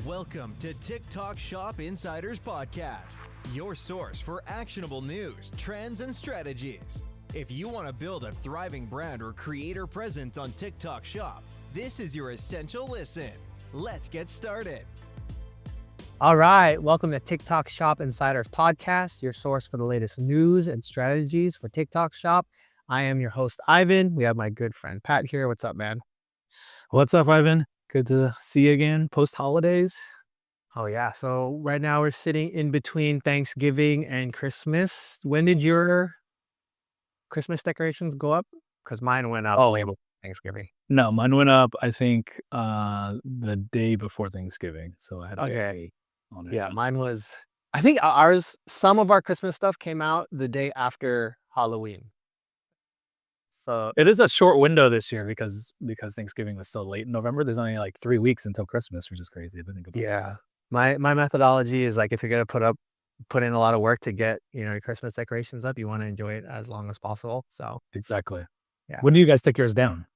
Welcome to TikTok Shop Insiders Podcast, your source for actionable news, trends, and strategies. If you want to build a thriving brand or creator presence on TikTok Shop, this is your essential listen. Let's get started. All right, welcome to TikTok Shop Insiders Podcast, your source for the latest news and strategies for TikTok Shop. I am your host, Ivan. We have my good friend, Pat, here. What's up, man? What's up, Ivan? Good to see you again post-holidays. Oh, yeah. So right now we're sitting in between Thanksgiving and Christmas. When did your Christmas decorations go up? Because mine went up way before Thanksgiving. No, mine went up, I think, the day before Thanksgiving. So I had to Okay. on it. Yeah, mine was, I think some of our Christmas stuff came out the day after Halloween. So It is a short window this year because Thanksgiving was so late in November. There's only like 3 weeks until Christmas, which is crazy. I think about yeah, my methodology is like, if you're gonna put in a lot of work to get your Christmas decorations up, you want to enjoy it as long as possible. So exactly. Yeah. When do you guys take yours down?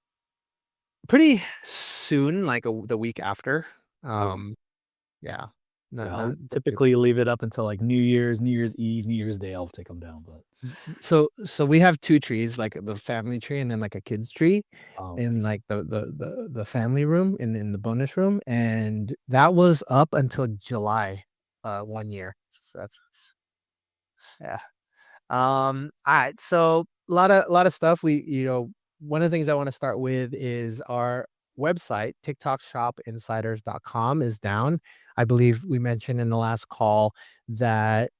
pretty soon, like the week after. Yeah. I'll typically leave it up until like New Year's Eve, New Year's Day. I'll take them down. But So we have two trees, like the family tree and then like a kid's tree in nice. like the family room in the bonus room, and that was up until July 1 year. So that's yeah. All right. So a lot of stuff. One of the things I want to start with is our website, TikTokShopInsiders.com, is down. I believe we mentioned in the last call that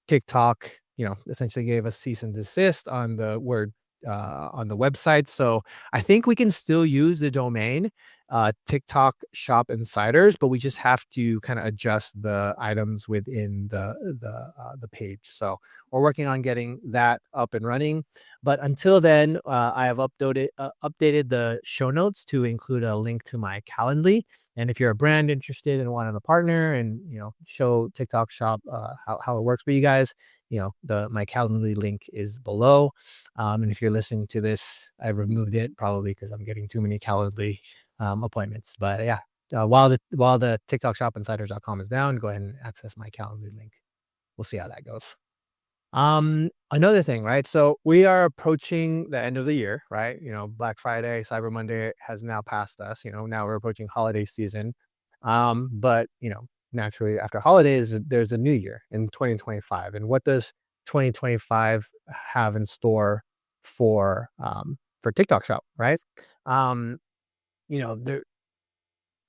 TikTok, essentially gave us cease and desist on the website. So I think we can still use the domain TikTok Shop Insiders, but we just have to kind of adjust the items within the page. So we're working on getting that up and running. But until then, I have updated the show notes to include a link to my Calendly. And if you're a brand interested in wanting to partner and show TikTok Shop how it works for you guys, my Calendly link is below. And if you're listening to this, I removed it probably because I'm getting too many Calendly appointments. But yeah, while the TikTokShopInsiders.com is down, go ahead and access my Calendly link. We'll see how that goes. Another thing, right? So we are approaching the end of the year, right? Black Friday, Cyber Monday has now passed us. Now we're approaching holiday season. But naturally after holidays, there's a new year in 2025. And what does 2025 have in store for TikTok Shop, right? A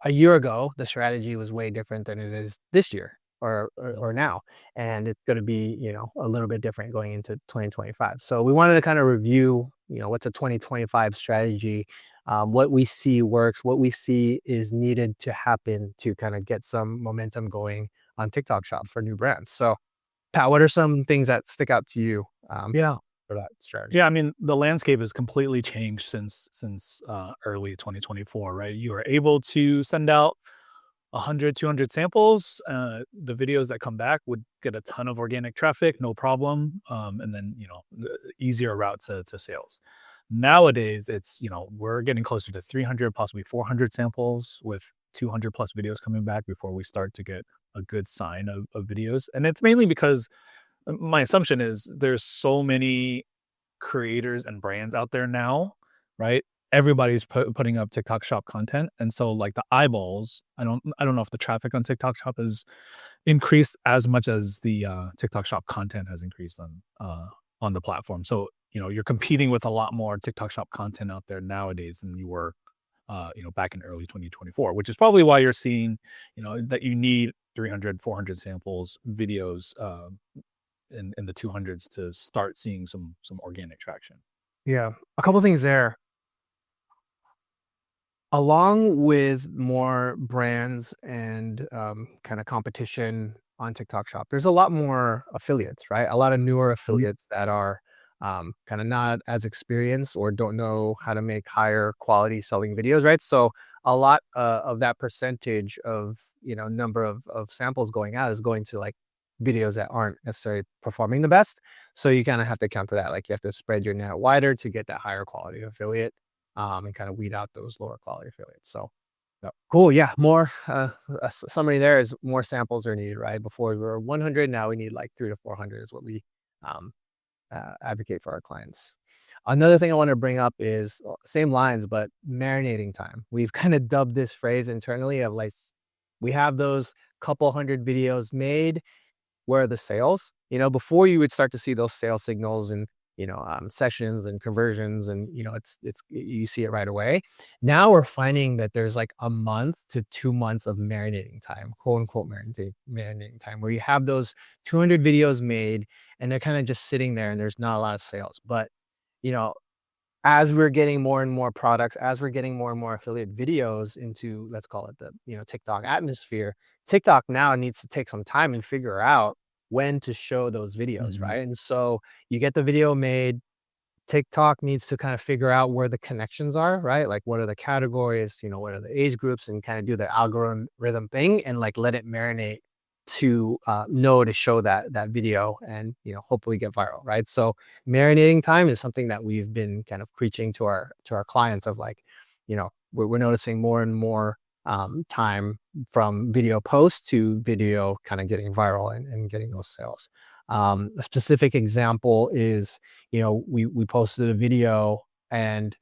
year ago, the strategy was way different than it is this year or now. And it's going to be, a little bit different going into 2025. So we wanted to kind of review, what's a 2025 strategy, what we see works, what we see is needed to happen to kind of get some momentum going on TikTok Shop for new brands. So Pat, what are some things that stick out to you? For that strategy? Yeah, I mean, the landscape has completely changed since early 2024, right? You are able to send out 100, 200 samples. The videos that come back would get a ton of organic traffic, no problem. And then, the easier route to sales. Nowadays, it's, we're getting closer to 300, possibly 400 samples with 200 plus videos coming back before we start to get a good sign of videos. And it's mainly because my assumption is there's so many creators and brands out there now, right? Everybody's putting up TikTok Shop content, and so like the eyeballs, I don't know if the traffic on TikTok Shop has increased as much as the TikTok Shop content has increased on the platform. So you're competing with a lot more TikTok Shop content out there nowadays than you were back in early 2024, which is probably why you're seeing that you need 300, 400 samples, videos in the 200s to start seeing some organic traction. Yeah, a couple things there. Along with more brands and kind of competition on TikTok Shop, there's a lot more affiliates, right? A lot of newer affiliates that are kind of not as experienced or don't know how to make higher quality selling videos, right? So a lot of that percentage of number of samples going out is going to like videos that aren't necessarily performing the best. So you kind of have to counter that. Like you have to spread your net wider to get that higher quality affiliate and kind of weed out those lower quality affiliates. So Cool. Yeah. More, summary there is more samples are needed, right? Before we were 100, now we need like 3 to 400 is what we um, advocate for our clients. Another thing I want to bring up is same lines, but marinating time. We've kind of dubbed this phrase internally of like, we have those couple hundred videos made. Where are the sales? Before you would start to see those sales signals and sessions and conversions, and it's you see it right away. Now we're finding that there's like a month to 2 months of marinating time, quote unquote marinating time, where you have those 200 videos made and they're kind of just sitting there and there's not a lot of sales. But you know, as we're getting more and more products, as we're getting more and more affiliate videos into, let's call it the, TikTok atmosphere, TikTok now needs to take some time and figure out when to show those videos, Mhm. right? And so you get the video made, TikTok needs to kind of figure out where the connections are, right? Like what are the categories, what are the age groups, and kind of do the algorithm rhythm thing and like let it marinate to know to show that video and hopefully get viral, right? So marinating time is something that we've been kind of preaching to our clients of like, we're noticing more and more time from video post to video kind of getting viral and getting those sales. A specific example is we posted a video and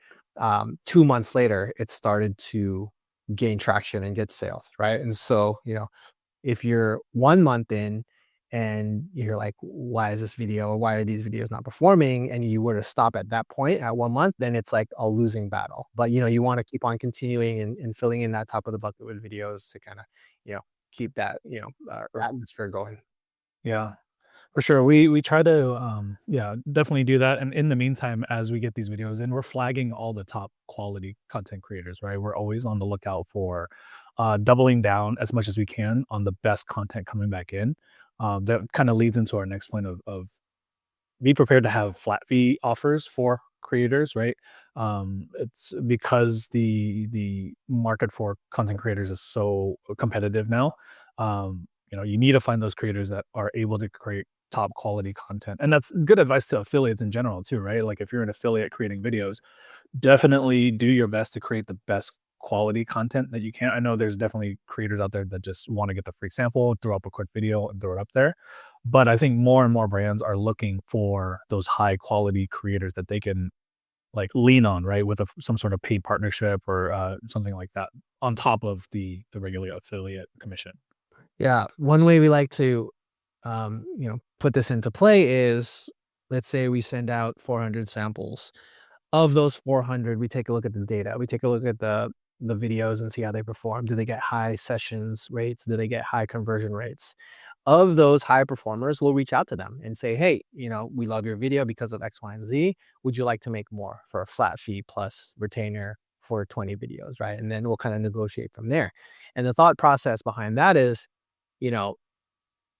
2 months later it started to gain traction and get sales, right? And so if you're 1 month in and you're like, why is this video, or why are these videos not performing, and you were to stop at that point at 1 month, then it's like a losing battle. But you want to keep on continuing and filling in that top of the bucket with videos to kind of keep that atmosphere going. Yeah. For sure. We try to yeah, definitely do that. And in the meantime, as we get these videos in, we're flagging all the top quality content creators, right? We're always on the lookout for doubling down as much as we can on the best content coming back in. That kind of leads into our next point of be prepared to have flat fee offers for creators, right? It's because the market for content creators is so competitive now. You need to find those creators that are able to create top quality content, and that's good advice to affiliates in general too, right? Like if you're an affiliate creating videos, definitely do your best to create the best quality content that you can. I know there's definitely creators out there that just want to get the free sample, throw up a quick video and throw it up there. But I think more and more brands are looking for those high quality creators that they can like lean on, right? With some sort of paid partnership or something like that on top of the regular affiliate commission. Yeah, one way we like to put this into play is, let's say we send out 400 samples. Of those 400, we take a look at the data. We take a look at the videos and see how they perform. Do they get high sessions rates? Do they get high conversion rates? Of those high performers, we'll reach out to them and say, hey, we love your video because of X, Y, and Z. Would you like to make more for a flat fee plus retainer for 20 videos, right? And then we'll kind of negotiate from there. And the thought process behind that is, you know,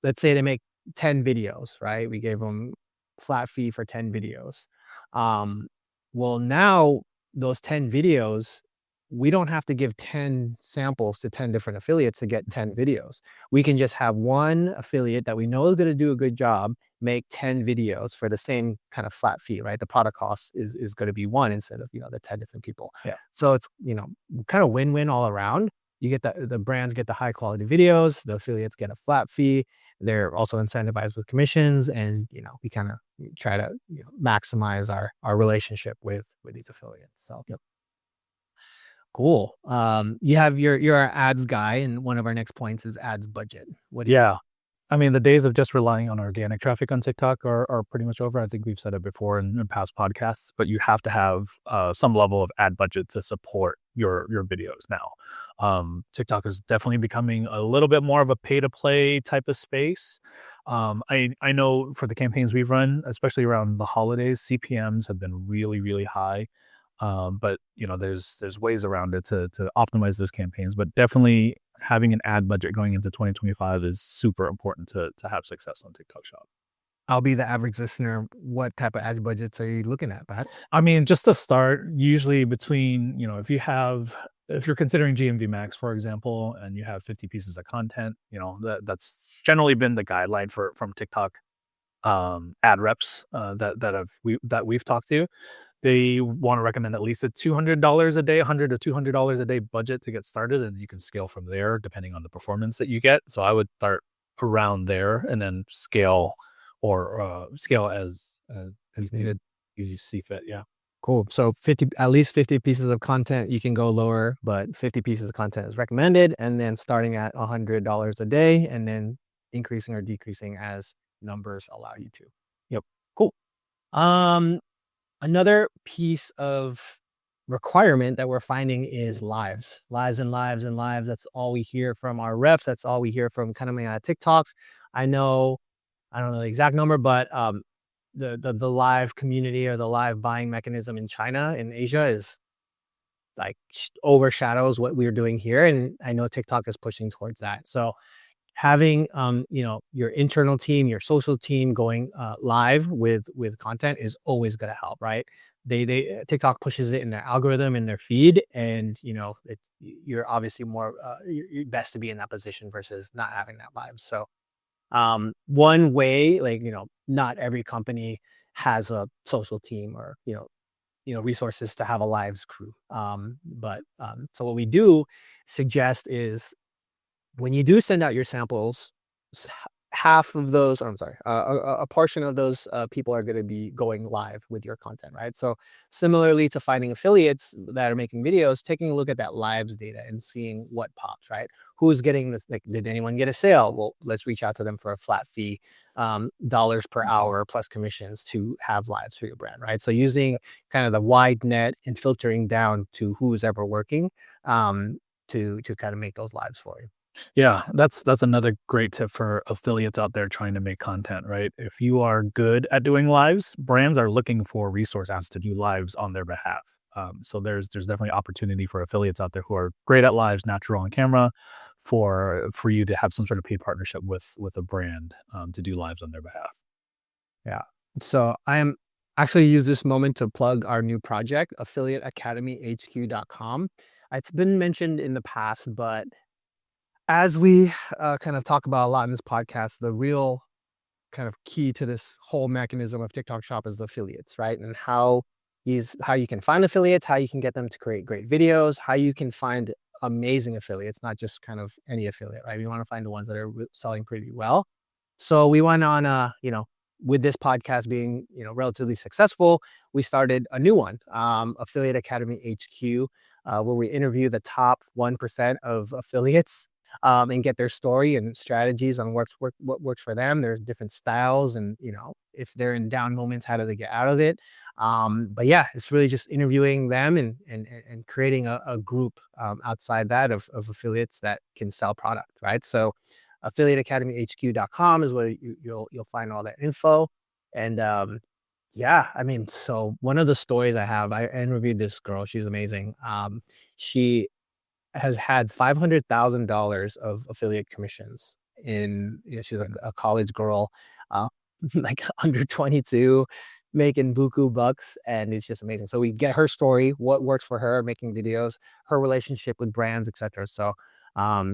let's say they make 10 videos, right? We gave them flat fee for 10 videos. Um, well, now those 10 videos, we don't have to give 10 samples to 10 different affiliates to get 10 videos. We can just have one affiliate that we know is going to do a good job make 10 videos for the same kind of flat fee, right? The product cost is going to be one instead of, the 10 different people. Yeah. So it's, kind of win-win all around. You get the brands get the high quality videos, the affiliates get a flat fee. They're also incentivized with commissions, and we kind of try to maximize our relationship with these affiliates. So Yep. cool. You have you're our ads guy, and one of our next points is ads budget. What do you? Yeah. I mean, the days of just relying on organic traffic on TikTok are pretty much over. I think we've said it before in past podcasts, but you have to have some level of ad budget to support your videos now. TikTok is definitely becoming a little bit more of a pay to play type of space. I know for the campaigns we've run, especially around the holidays, CPMS have been really really high. But there's ways around it to optimize those campaigns. But definitely having an ad budget going into 2025 is super important to have success on TikTok Shop. I'll be the average listener. What type of ad budgets are you looking at, Pat? I mean, just to start, usually between, if you're considering GMV max, for example, and you have 50 pieces of content, that's generally been the guideline from TikTok ad reps that we've talked to. they want to recommend at least a $200 a day, $100 to $200 a day budget to get started, and you can scale from there depending on the performance that you get. So I would start around there and then scale or scale as needed as you see fit. Yeah. Cool. So at least 50 pieces of content, you can go lower, but 50 pieces of content is recommended. And then starting at $100 a day and then increasing or decreasing as numbers allow you to. Yep. Cool. Another piece of requirement that we're finding is lives and lives and lives. That's all we hear from our reps. That's all we hear from kind of TikTok. I don't know the exact number, but the live community or the live buying mechanism in China and Asia is like overshadows what we're doing here. And I know TikTok is pushing towards that. So having your internal team, your social team going live with content is always going to help, right? They TikTok pushes it in their algorithm, in their feed, and you're obviously more you're best to be in that position versus not having that live. So one way, not every company has a social team or resources to have a lives crew. But so what we do suggest is when you do send out your samples, half of those, or I'm sorry, a portion of those people are going to be going live with your content, right? So similarly to finding affiliates that are making videos, taking a look at that lives data and seeing what pops, right? Who's getting this? Like, did anyone get a sale? Well, let's reach out to them for a flat fee, dollars per hour plus commissions to have lives for your brand, right? So using kind of the wide net and filtering down to who's ever working to kind of make those lives for you. Yeah, that's another great tip for affiliates out there trying to make content, right? If you are good at doing lives, brands are looking for resources to do lives on their behalf. So there's definitely opportunity for affiliates out there who are great at lives, natural on camera, for you to have some sort of paid partnership with a brand to do lives on their behalf. Yeah. So I am actually use this moment to plug our new project, affiliateacademyhq.com. It's been mentioned in the past, but as we kind of talk about a lot in this podcast, the real kind of key to this whole mechanism of TikTok Shop is the affiliates, right? And how you can find affiliates, how you can get them to create great videos, how you can find amazing affiliates, not just kind of any affiliate, right? We want to find the ones that are selling pretty well. So we went on, with this podcast being, relatively successful, we started a new one, Affiliate Academy HQ, where we interview the top 1% of affiliates and get their story and strategies on what works for them. There's different styles, and if they're in down moments, how do they get out of it? But yeah, it's really just interviewing them and creating a group outside that of affiliates that can sell product, right? So affiliateacademyhq.com is where you'll find all that info. And yeah, I mean, so one of the stories I have, I interviewed this girl. She's amazing. She has had $500,000 of affiliate commissions she's a college girl, like under 22, making buku bucks, and it's just amazing. So we get her story, what works for her, making videos, her relationship with brands, etc. So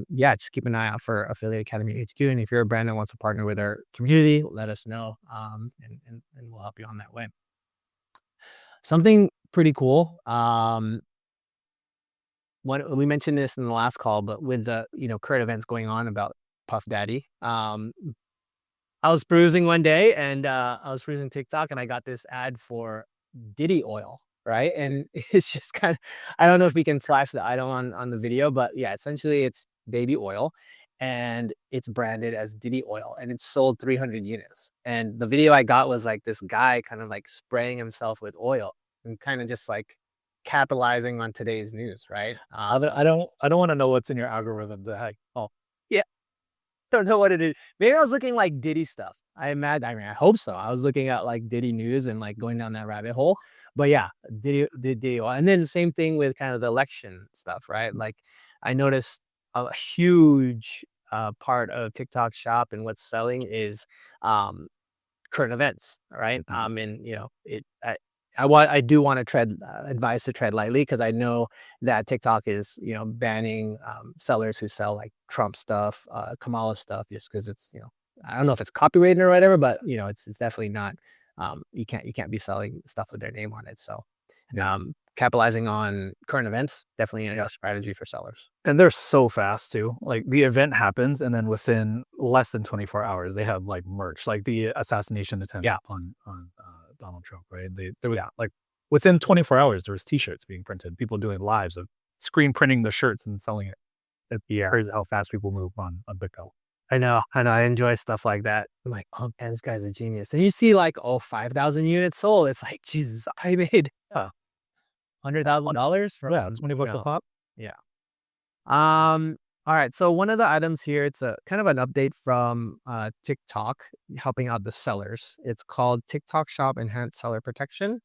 yeah, just keep an eye out for Affiliate Academy HQ. And if you're a brand that wants to partner with our community, let us know, and we'll help you on that way. Something pretty cool. We mentioned this in the last call, but with the current events going on about Puff Daddy, I was perusing one day and I was perusing TikTok and I got this ad for Diddy oil, right? And it's just kind of, I don't know if we can flash the item on the video, but yeah, essentially it's baby oil and it's branded as Diddy oil and it's sold 300 units. And the video I got was like this guy kind of like spraying himself with oil and kind of just like capitalizing on today's news, right? I don't want to know what's in your algorithm. The heck? Oh, yeah, don't know what it is. Maybe I was looking like Diddy stuff. I hope so. I was looking at like Diddy news and like going down that rabbit hole. But yeah, Diddy, and then the same thing with kind of the election stuff, right? Like I noticed a huge part of TikTok Shop and what's selling is current events, right? And I do want to advise to tread lightly because I know that TikTok is, banning sellers who sell like Trump stuff, Kamala stuff, just because it's, I don't know if it's copyrighted or whatever, but it's definitely not. You can't be selling stuff with their name on it. So Yeah. Capitalizing on current events, definitely a strategy for sellers. And they're so fast too. Like the event happens, and then within less than 24 hours, they have like merch, like the assassination attempt Yeah. on Donald Trump, right? They were like within 24 hours, there was T-shirts being printed, people doing lives of screen printing the shirts and selling it. It's Yeah. crazy how fast people move on BitGo. I know. I enjoy stuff like that. I'm like, oh man, this guy's a genius. And you see like, oh, 5,000 units sold. It's like, Jesus, I made $100,000 from, Yeah, $20 a pop. yeah. All right. So one of the items here, it's a kind of an update from TikTok helping out the sellers. It's called TikTok Shop Enhanced Seller Protection.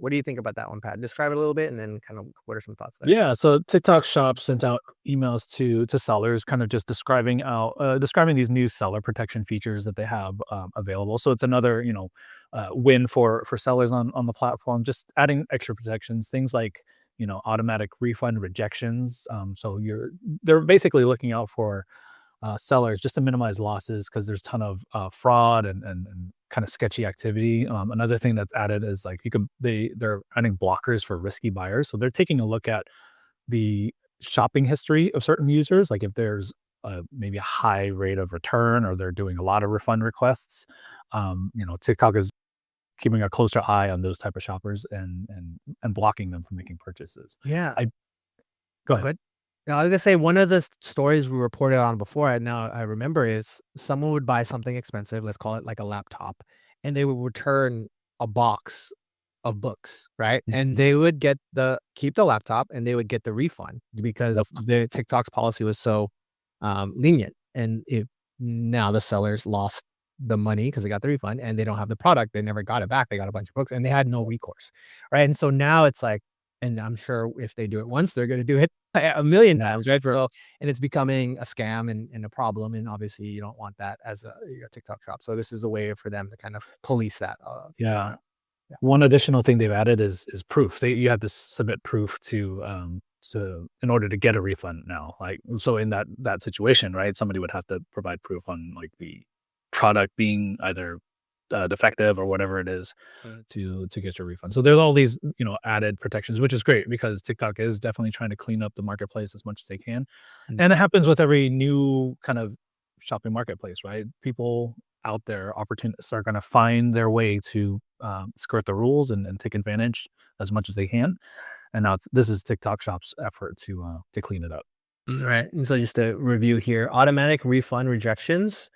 What do you think about that one, Pat? Describe it a little bit, and then kind of what are some thoughts there? Yeah, so TikTok Shop sent out emails to sellers, kind of just describing these new seller protection features that they have available. So it's another win for sellers on the platform. Just adding extra protections, things like automatic refund rejections. So they're basically looking out for sellers just to minimize losses because there's a ton of fraud and kind of sketchy activity. Another thing that's added is like they're adding blockers for risky buyers. So they're taking a look at the shopping history of certain users, like if there's maybe a high rate of return or they're doing a lot of refund requests. TikTok is keeping a closer eye on those type of shoppers and blocking them from making purchases. Yeah. I Go Go ahead. ahead. Now, I was gonna say one of the stories we reported on before, and now I remember, is someone would buy something expensive, let's call it like a laptop, and they would return a box of books, right? And they would keep the laptop and they would get the refund because the TikTok's policy was so lenient. And if now the sellers lost the money because they got the refund and they don't have the product, they never got it back. They got a bunch of books and they had no recourse, right? And so now it's like, and I'm sure if they do it once, they're going to do it a million times, right? And it's becoming a scam and a problem. And obviously, you don't want that as a TikTok shop. So this is a way for them to kind of police that. Yeah. Yeah. One additional thing they've added is proof. You have to submit proof in order to get a refund now. Like, so in that situation, right, somebody would have to provide proof on like the product being either defective or whatever it is to get your refund. So there's all these added protections, which is great because TikTok is definitely trying to clean up the marketplace as much as they can. And it happens with every new kind of shopping marketplace, right? People out there, opportunists, are going to find their way to skirt the rules and take advantage as much as they can. And now this is TikTok Shop's effort to clean it up. Right. And so just to review here, automatic refund rejections.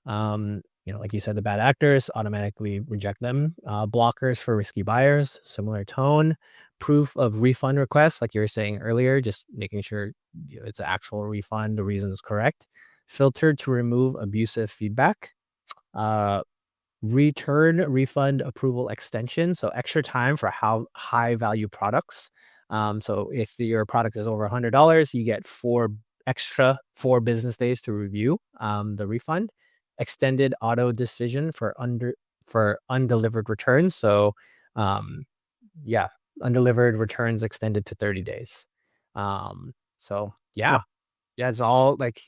Like you said, the bad actors automatically reject them. Blockers for risky buyers, similar tone. Proof of refund requests, like you were saying earlier, just making sure it's an actual refund, the reason is correct. Filtered to remove abusive feedback. Return refund approval extension, so extra time for how high value products. So if your product is over $100, you get 4 business days to review the refund. Extended auto decision for undelivered returns. So undelivered returns extended to 30 days. It's all like,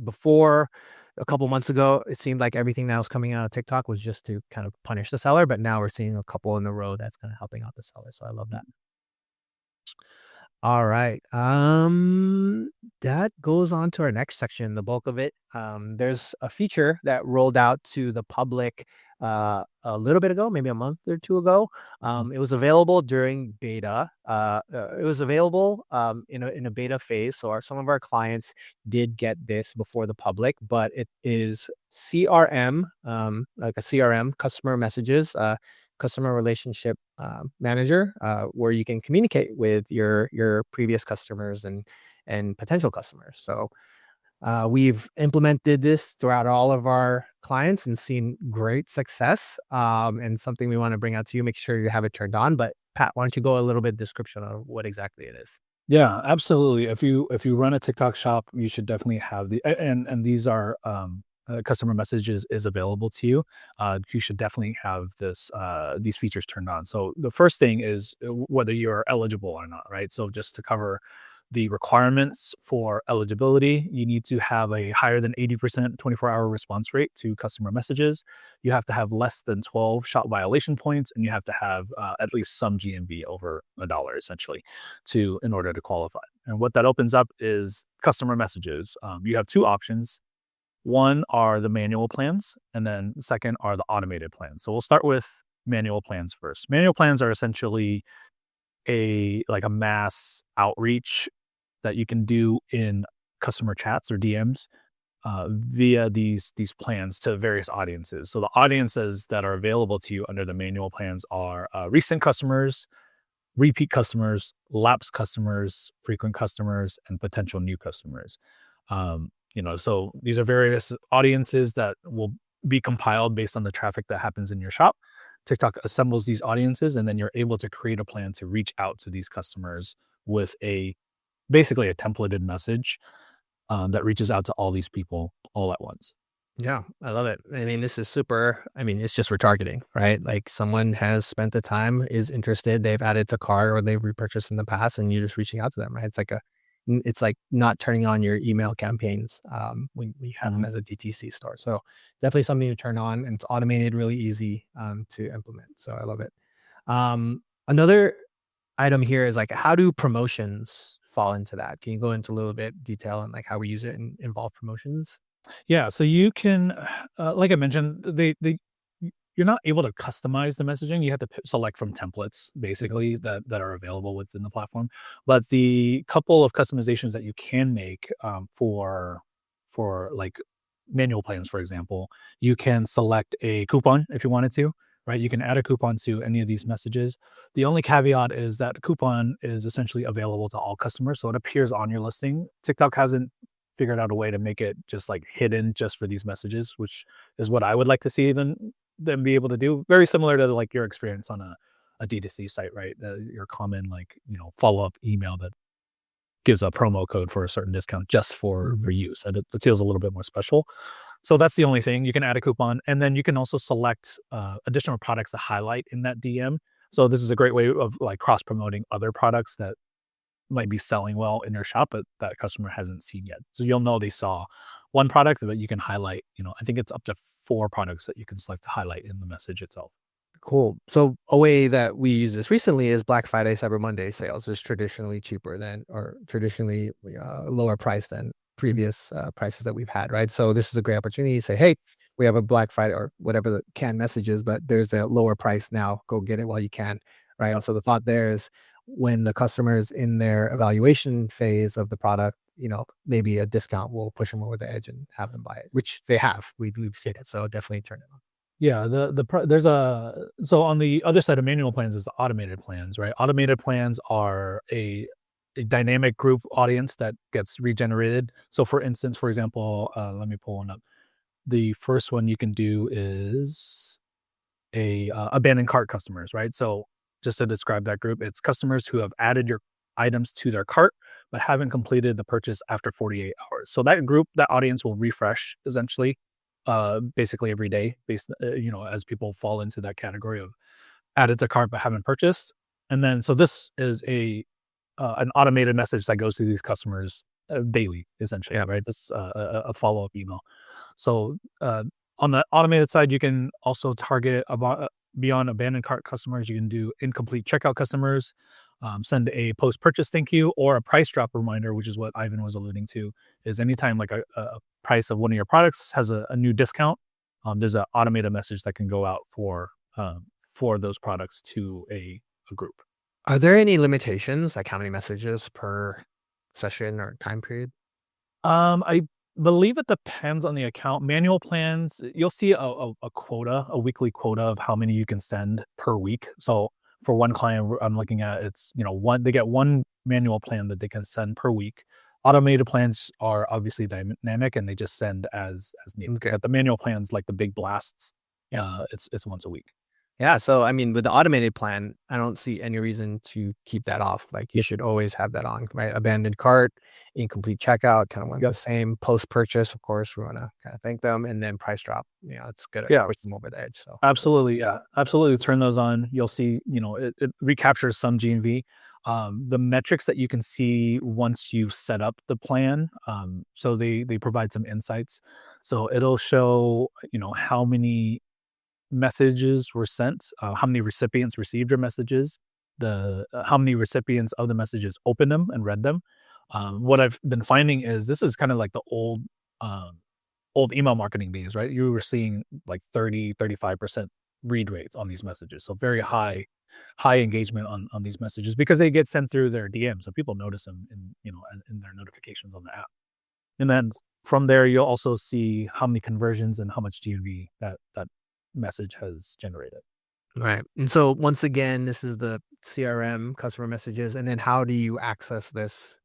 before a couple months ago, it seemed like everything that was coming out of TikTok was just to kind of punish the seller, but now we're seeing a couple in the row that's kind of helping out the seller. So I love that. All right. That goes on to our next section, the bulk of it. There's a feature that rolled out to the public a little bit ago, maybe a month or two ago. It was available during beta. It was available in a beta phase. So some of our clients did get this before the public, but it is CRM, like a CRM, customer messages, customer relationship manager, where you can communicate with your previous customers and potential customers. So we've implemented this throughout all of our clients and seen great success, and something we want to bring out to you. Make sure you have it turned on. But Pat, why don't you go a little bit description of what exactly it is? Yeah, absolutely. If you run a TikTok shop, you should definitely have and these are customer messages is available to you. You should definitely have these features turned on. So the first thing is whether you're eligible or not, right? So just to cover The requirements for eligibility, you need to have a higher than 80% 24-hour response rate to customer messages. You have to have less than 12 shop violation points, and you have to have at least some GMV over $1 essentially in order to qualify. And what that opens up is customer messages. You have two options. One are the manual plans, and then the second are the automated plans. So we'll start with manual plans first. Manual plans are essentially a mass outreach that you can do in customer chats or DMs via these plans to various audiences. So the audiences that are available to you under the manual plans are recent customers, repeat customers, lapsed customers, frequent customers, and potential new customers. So these are various audiences that will be compiled based on the traffic that happens in your shop. TikTok assembles these audiences, and then you're able to create a plan to reach out to these customers with basically a templated message that reaches out to all these people all at once. Yeah, I love it. I mean, this is super. I mean, it's just retargeting, right? Like someone has spent the time, is interested, they've added to cart or they've repurchased in the past, and you're just reaching out to them, right? It's like not turning on your email campaigns when you have them as a DTC store. So definitely something to turn on, and it's automated, really easy to implement. So I love it. Another item here is like, how do promotions fall into that? Can you go into a little bit detail on like how we use it and involve promotions? Yeah, so you can, like I mentioned, you're not able to customize the messaging. You have to select from templates, basically, that are available within the platform. But the couple of customizations that you can make for like manual plans, for example, you can select a coupon if you wanted to, right? You can add a coupon to any of these messages. The only caveat is that coupon is essentially available to all customers, so it appears on your listing. TikTok hasn't figured out a way to make it just like hidden just for these messages, which is what I would like to see them be able to do. Very similar to like your experience on a D2C site, right? Your common follow-up email that gives a promo code for a certain discount just for use. And it feels a little bit more special. So that's the only thing. You can add a coupon, and then you can also select additional products to highlight in that DM. So this is a great way of like cross-promoting other products that might be selling well in your shop, but that customer hasn't seen yet. So you'll know they saw one product, but you can highlight, I think it's up to 4 products that you can select to highlight in the message itself. Cool. So a way that we use this recently is Black Friday, Cyber Monday sales is traditionally cheaper than, or traditionally lower price than previous prices that we've had, right? So this is a great opportunity to say, hey, we have a Black Friday or whatever the canned message is, but there's a lower price now. Go get it while you can, right? And so the thought there is when the customer's in their evaluation phase of the product, maybe a discount will push them over the edge and have them buy it, which they have. We've seen it. So definitely turn it on. Yeah, so on the other side of manual plans is the automated plans, right? Automated plans are a dynamic group audience that gets regenerated. So for instance, for example, let me pull one up. The first one you can do is abandoned cart customers, right? So just to describe that group, it's customers who have added your items to their cart but haven't completed the purchase after 48 hours. So that audience will refresh essentially, basically every day, as people fall into that category of added to cart but haven't purchased. And then so this is an automated message that goes to these customers daily, essentially, right? This a follow-up email. So on the automated side, you can also target beyond abandoned cart customers. You can do incomplete checkout customers, send a post-purchase thank you or a price drop reminder, which is what Ivan was alluding to. Is anytime like a price of one of your products has a new discount, there's an automated message that can go out for those products to a group. Are there any limitations, like how many messages per session or time period? I believe it depends on the account. Manual plans, you'll see a quota, a weekly quota of how many you can send per week. So for one client I'm looking at, it's they get one manual plan that they can send per week. Automated plans are obviously dynamic and they just send as needed. Okay. But the manual plans, like the big blasts, it's once a week. Yeah. So, I mean, with the automated plan, I don't see any reason to keep that off. Like you should always have that on, right? Abandoned cart, incomplete checkout, kind of want the same. Post purchase, of course, we want to kind of thank them, and then price drop. It's good to push them over the edge. So absolutely, yeah, absolutely, turn those on. You'll see, it recaptures some GMV. the metrics that you can see once you've set up the plan. So they provide some insights. So it'll show, how many messages were sent, how many recipients received your messages, the how many recipients of the messages opened them and read them. What I've been finding is this is kind of like the old email marketing days, right? You were seeing like 35% read rates on these messages. So very high engagement on these messages because they get sent through their DM. So people notice them in their notifications on the app. And then from there, you'll also see how many conversions and how much GMV that message has generated. Right. And so once again, this is the CRM, customer messages. And then how do you access this?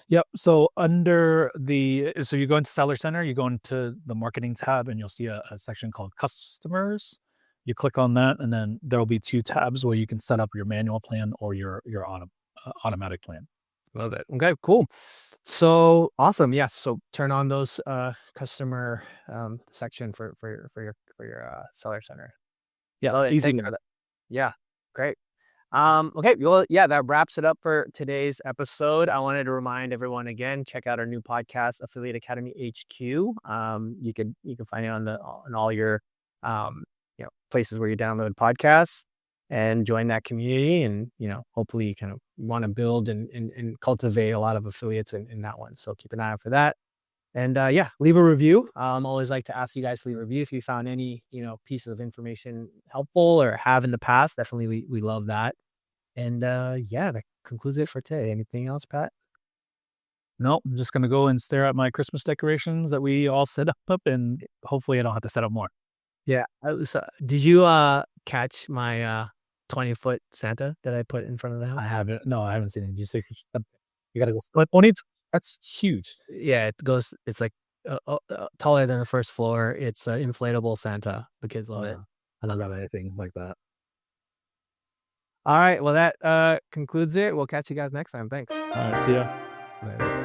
Yep. So so you go into Seller Center, you go into the marketing tab, and you'll see a section called customers. You click on that, and then there will be 2 tabs where you can set up your manual plan or your automatic plan. Love it. Okay, cool. So awesome. Yeah. So turn on those customer section for your seller center. Yeah, Love it. easy. Thank you for that. Yeah, great. Okay, well, yeah, that wraps it up for today's episode. I wanted to remind everyone again, check out our new podcast, Affiliate Academy HQ. You can find it on all your places where you download podcasts, and join that community, and hopefully you kind of want to build and cultivate a lot of affiliates in that one. So keep an eye out for that. And leave a review. Always like to ask you guys to leave a review if you found any pieces of information helpful or have in the past. Definitely, we love that. And that concludes it for today. Anything else, Pat? No, I'm just gonna go and stare at my Christmas decorations that we all set up, and hopefully I don't have to set up more. Yeah. Did you catch my 20-foot Santa that I put in front of the house? I haven't. No, I haven't seen it. You gotta go. But only that's huge. Yeah, it's like taller than the first floor. It's an inflatable Santa. The kids love it. I don't got anything like that. All right. Well, that concludes it. We'll catch you guys next time. Thanks. All right, see ya. Later.